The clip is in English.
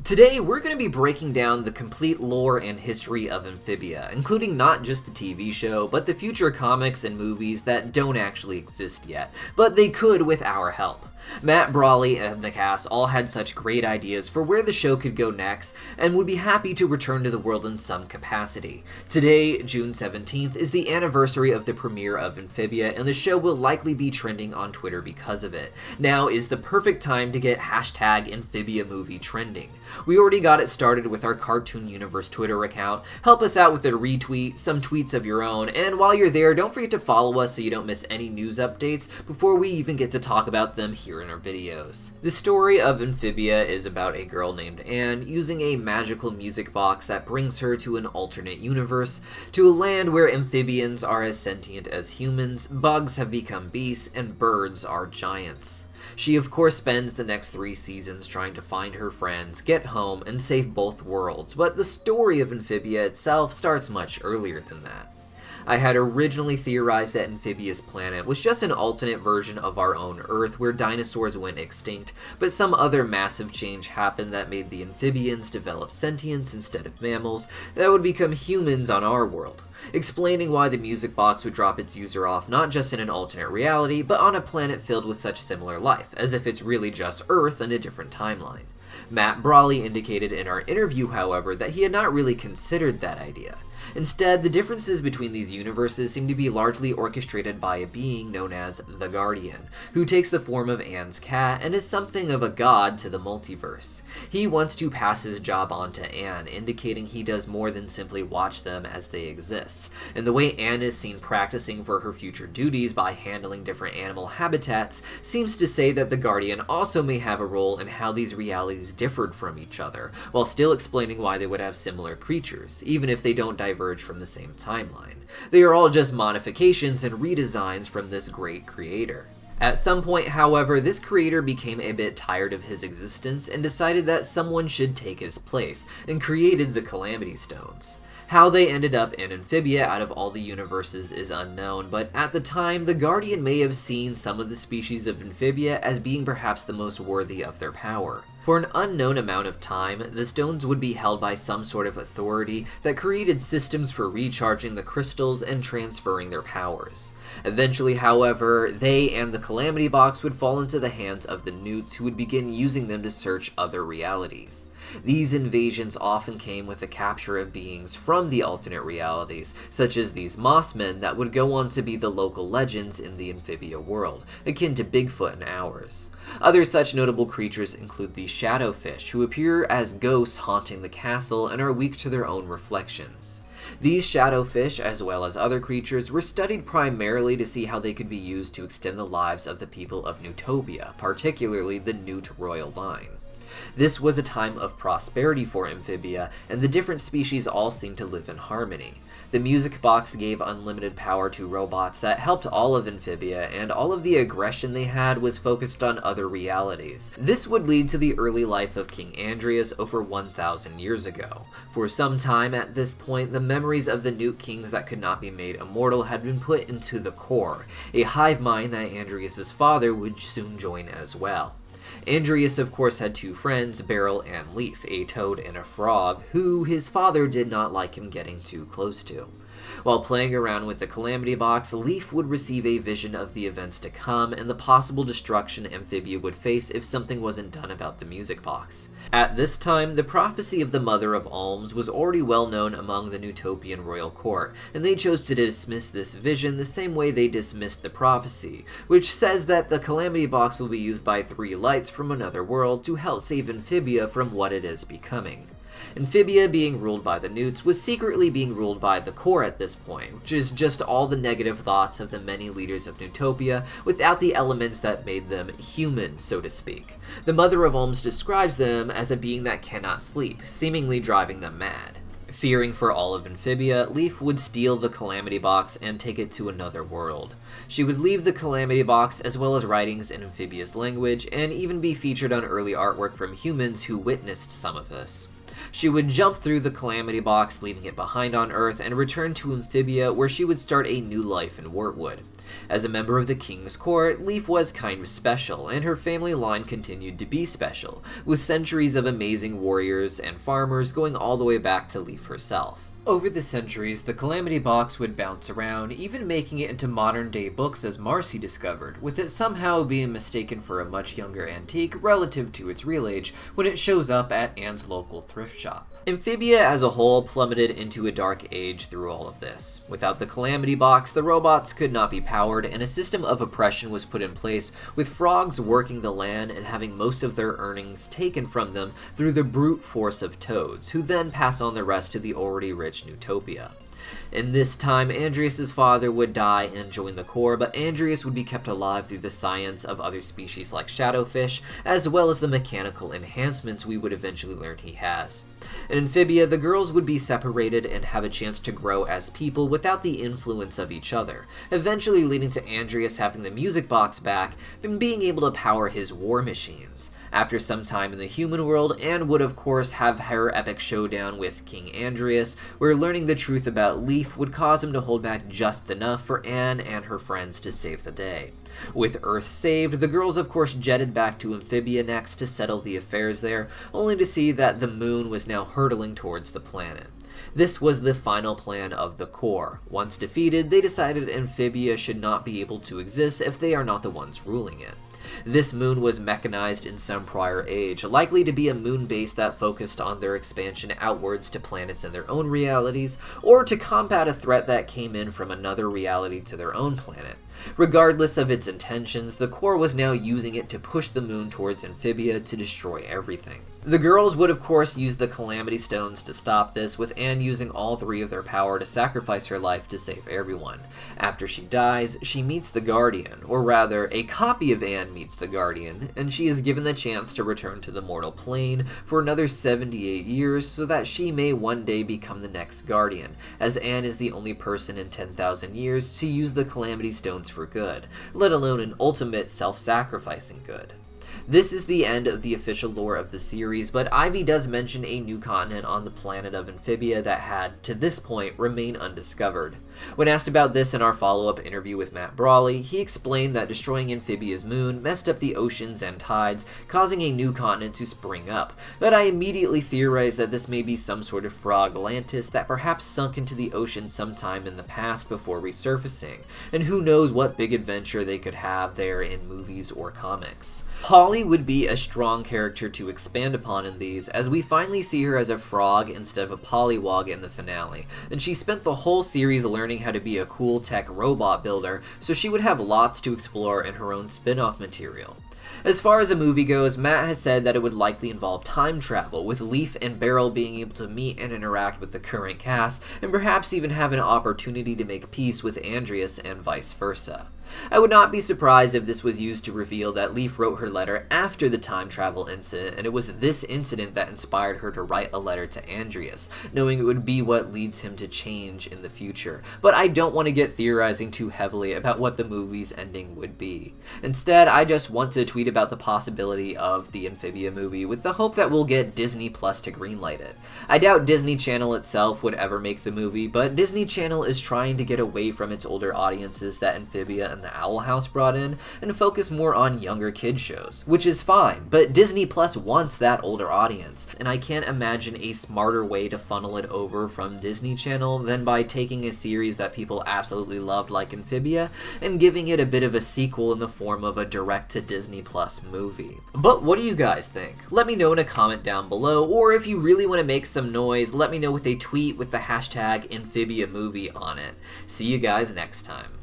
Today, we're going to be breaking down the complete lore and history of Amphibia, including not just the TV show, but the future comics and movies that don't actually exist yet, but they could with our help. Matt Brawley and the cast all had such great ideas for where the show could go next, and would be happy to return to the world in some capacity. Today, June 17th, is the anniversary of the premiere of Amphibia, and the show will likely be trending on Twitter because of it. Now is the perfect time to get hashtag Amphibia Movie trending. We already got it started with our Cartoon Universe Twitter account. Help us out with a retweet, some tweets of your own, and while you're there, don't forget to follow us so you don't miss any news updates before we even get to talk about them here in our videos. The story of Amphibia is about a girl named Anne using a magical music box that brings her to an alternate universe, to a land where amphibians are as sentient as humans, bugs have become beasts, and birds are giants. She of course spends the next 3 seasons trying to find her friends, get home, and save both worlds, but the story of Amphibia itself starts much earlier than that. I had originally theorized that Amphibia's planet was just an alternate version of our own Earth where dinosaurs went extinct, but some other massive change happened that made the amphibians develop sentience instead of mammals that would become humans on our world, explaining why the music box would drop its user off not just in an alternate reality, but on a planet filled with such similar life, as if it's really just Earth in a different timeline. Matt Brawley indicated in our interview, however, that he had not really considered that idea. Instead, the differences between these universes seem to be largely orchestrated by a being known as the Guardian, who takes the form of Anne's cat and is something of a god to the multiverse. He wants to pass his job on to Anne, indicating he does more than simply watch them as they exist. And the way Anne is seen practicing for her future duties by handling different animal habitats seems to say that the Guardian also may have a role in how these realities differed from each other, while still explaining why they would have similar creatures, even if they don't diverge from the same timeline. They are all just modifications and redesigns from this great creator. At some point, however, this creator became a bit tired of his existence and decided that someone should take his place, and created the Calamity Stones. How they ended up in Amphibia out of all the universes is unknown, but at the time, the Guardian may have seen some of the species of Amphibia as being perhaps the most worthy of their power. For an unknown amount of time, the stones would be held by some sort of authority that created systems for recharging the crystals and transferring their powers. Eventually, however, they and the Calamity Box would fall into the hands of the Newts, who would begin using them to search other realities. These invasions often came with the capture of beings from the alternate realities, such as these Mossmen that would go on to be the local legends in the Amphibia world, akin to Bigfoot in ours. Other such notable creatures include the Shadowfish, who appear as ghosts haunting the castle and are weak to their own reflections. These shadowfish, as well as other creatures, were studied primarily to see how they could be used to extend the lives of the people of Newtopia, particularly the Newt royal line. This was a time of prosperity for Amphibia, and the different species all seemed to live in harmony. The music box gave unlimited power to robots that helped all of Amphibia, and all of the aggression they had was focused on other realities. This would lead to the early life of King Andrias over 1,000 years ago. For some time at this point, the memories of the Newt kings that could not be made immortal had been put into the core, a hive mind that Andrias' father would soon join as well. Andrias of course had 2 friends, Beryl and Leaf, a toad and a frog, who his father did not like him getting too close to. While playing around with the Calamity Box, Leaf would receive a vision of the events to come and the possible destruction Amphibia would face if something wasn't done about the music box. At this time, the prophecy of the Mother of Alms was already well known among the Newtopian royal court, and they chose to dismiss this vision the same way they dismissed the prophecy, which says that the Calamity Box will be used by 3 lights from another world to help save Amphibia from what it is becoming. Amphibia, being ruled by the Newts, was secretly being ruled by the core at this point, which is just all the negative thoughts of the many leaders of Newtopia without the elements that made them human, so to speak. The Mother of Alms describes them as a being that cannot sleep, seemingly driving them mad. Fearing for all of Amphibia, Leaf would steal the Calamity Box and take it to another world. She would leave the Calamity Box as well as writings in Amphibia's language, and even be featured on early artwork from humans who witnessed some of this. She would jump through the Calamity Box, leaving it behind on Earth, and return to Amphibia, where she would start a new life in Wyrtwood. As a member of the king's court, Leaf was kind of special, and her family line continued to be special, with centuries of amazing warriors and farmers going all the way back to Leaf herself. Over the centuries, the Calamity Box would bounce around, even making it into modern-day books as Marcy discovered, with it somehow being mistaken for a much younger antique relative to its real age when it shows up at Anne's local thrift shop. Amphibia as a whole plummeted into a dark age through all of this. Without the Calamity Box, the robots could not be powered, and a system of oppression was put in place, with frogs working the land and having most of their earnings taken from them through the brute force of toads, who then pass on the rest to the already rich Newtopia. In this time, Andreas' father would die and join the Corps, but Andreas would be kept alive through the science of other species like shadowfish, as well as the mechanical enhancements we would eventually learn he has. In Amphibia, the girls would be separated and have a chance to grow as people without the influence of each other, eventually leading to Andreas having the music box back and being able to power his war machines. After some time in the human world, Anne would of course have her epic showdown with King Andreas, where learning the truth about Leaf would cause him to hold back just enough for Anne and her friends to save the day. With Earth saved, the girls of course jetted back to Amphibia next to settle the affairs there, only to see that the moon was now hurtling towards the planet. This was the final plan of the Corps. Once defeated, they decided Amphibia should not be able to exist if they are not the ones ruling it. This moon was mechanized in some prior age, likely to be a moon base that focused on their expansion outwards to planets in their own realities, or to combat a threat that came in from another reality to their own planet. Regardless of its intentions, the Corps was now using it to push the moon towards Amphibia to destroy everything. The girls would of course use the Calamity Stones to stop this, with Anne using all three of their power to sacrifice her life to save everyone. After she dies, she meets the Guardian, or rather, a copy of Anne meets the Guardian, and she is given the chance to return to the mortal plane for another 78 years so that she may one day become the next Guardian, as Anne is the only person in 10,000 years to use the Calamity Stones for good, let alone an ultimate self-sacrificing good. This is the end of the official lore of the series, but Ivy does mention a new continent on the planet of Amphibia that had, to this point, remained undiscovered. When asked about this in our follow-up interview with Matt Brawley, he explained that destroying Amphibia's moon messed up the oceans and tides, causing a new continent to spring up, but I immediately theorized that this may be some sort of frog Atlantis that perhaps sunk into the ocean sometime in the past before resurfacing, and who knows what big adventure they could have there in movies or comics. Polly would be a strong character to expand upon in these, as we finally see her as a frog instead of a pollywog in the finale, and she spent the whole series learning how to be a cool tech robot builder, so she would have lots to explore in her own spin-off material. As far as a movie goes, Matt has said that it would likely involve time travel, with Leaf and Beryl being able to meet and interact with the current cast, and perhaps even have an opportunity to make peace with Andreas and vice versa. I would not be surprised if this was used to reveal that Leaf wrote her letter after the time travel incident, and it was this incident that inspired her to write a letter to Andreas, knowing it would be what leads him to change in the future. But I don't want to get theorizing too heavily about what the movie's ending would be. Instead, I just want to tweet about the possibility of the Amphibia movie with the hope that we'll get Disney Plus to greenlight it. I doubt Disney Channel itself would ever make the movie, but Disney Channel is trying to get away from its older audiences that Amphibia and the Owl House brought in, and focus more on younger kid shows, which is fine, but Disney Plus wants that older audience, and I can't imagine a smarter way to funnel it over from Disney Channel than by taking a series that people absolutely loved like Amphibia and giving it a bit of a sequel in the form of a direct-to-Disney Plus movie. But what do you guys think? Let me know in a comment down below, or if you really want to make some noise, let me know with a tweet with the hashtag Amphibia Movie on it. See you guys next time.